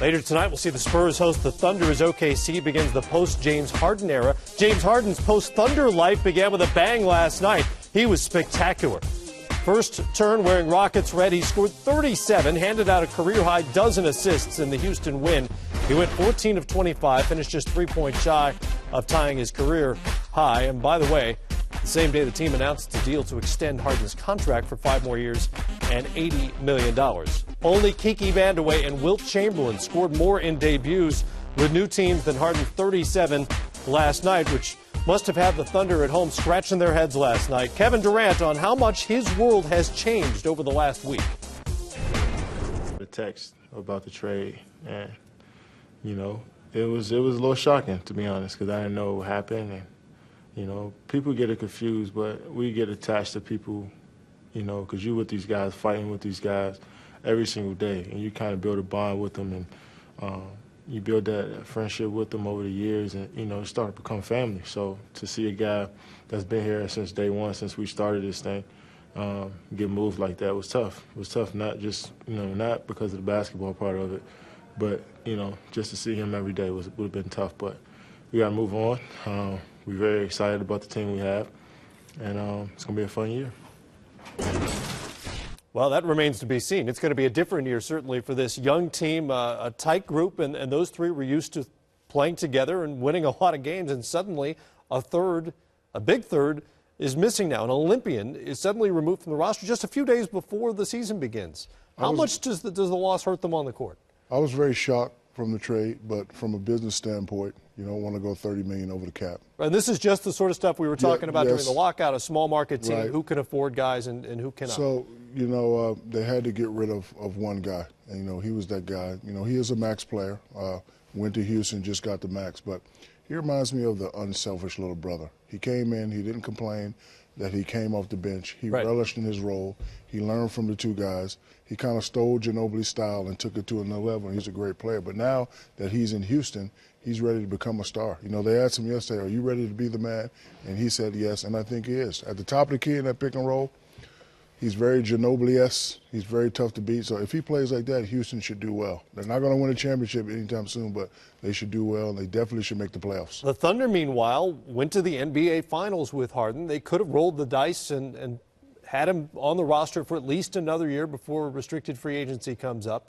Later tonight, we'll see the Spurs host the Thunder as OKC begins the post-James Harden era. James Harden's post-Thunder life began with a bang last night. He was spectacular. First turn wearing Rockets red, he scored 37, handed out a career-high dozen assists in the Houston win. He went 14 of 25, finished just 3 points shy of tying his career high. And by the way, the same day the team announced a deal to extend Harden's contract for 5 more years and $80 million. Only Kiki Vandeweghe and Wilt Chamberlain scored more in debuts with new teams than Harden, 37 last night, which must have had the Thunder at home scratching their heads last night. Kevin Durant on how much his world has changed over the last week. The text about the trade, and it was a little shocking, to be honest, because I didn't know what happened. And people get it confused, but we get attached to people, because you're with these guys, fighting with these guys every single day, and you kind of build a bond with them, and you build that friendship with them over the years, and it started to become family. So to see a guy that's been here since day one, since we started this thing, get moved like that was tough. It was tough, not just not because of the basketball part of it, but just to see him every day would have been tough. But we got to move on. We're very excited about the team we have, and it's going to be a fun year. Well, that remains to be seen. It's going to be a different year, certainly, for this young team, a tight group, and those three were used to playing together and winning a lot of games, and suddenly a big third, is missing now. An Olympian is suddenly removed from the roster just a few days before the season begins. How much does the loss hurt them on the court? I was very shocked from the trade, but from a business standpoint, you don't want to go $30 million over the cap. And this is just the sort of stuff we were talking about yes. during the lockout, a small market team, Right. who can afford guys and who cannot. So, they had to get rid of one guy, and, he was that guy. He is a max player, went to Houston, just got the max, but he reminds me of the unselfish little brother. He came in, he didn't complain that he came off the bench. He relished in his role. He learned from the two guys. He kind of stole Ginobili's style and took it to another level, and he's a great player. But now that he's in Houston, he's ready to become a star. They asked him yesterday, are you ready to be the man? And he said yes, and I think he is. At the top of the key in that pick and roll, he's very Ginobili-esque. He's very tough to beat. So if he plays like that, Houston should do well. They're not going to win a championship anytime soon, but they should do well, and they definitely should make the playoffs. The Thunder, meanwhile, went to the NBA Finals with Harden. They could have rolled the dice and had him on the roster for at least another year before restricted free agency comes up.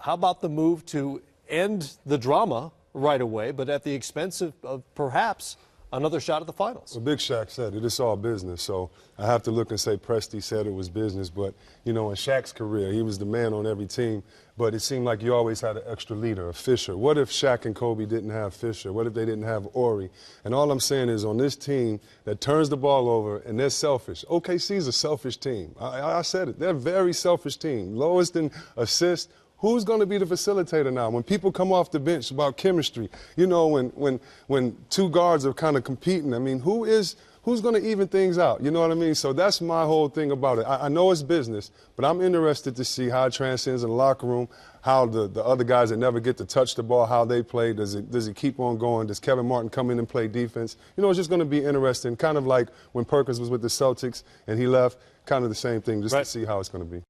How about the move to end the drama right away, but at the expense of perhaps another shot at the finals? Well, Big Shaq said it. It's all business. So I have to look and say Presti said it was business. But, in Shaq's career, he was the man on every team. But it seemed like you always had an extra leader, a Fisher. What if Shaq and Kobe didn't have Fisher? What if they didn't have Ori? And all I'm saying is on this team that turns the ball over and they're selfish. OKC's a selfish team. I said it. They're a very selfish team. Lowest in assists. Who's going to be the facilitator now? When people come off the bench about chemistry, when two guards are kind of competing, who's going to even things out? You know what I mean? So that's my whole thing about it. I know it's business, but I'm interested to see how it transcends in the locker room, how the other guys that never get to touch the ball, how they play. Does it keep on going? Does Kevin Martin come in and play defense? It's just going to be interesting, kind of like when Perkins was with the Celtics and he left, kind of the same thing, just to see how it's going to be.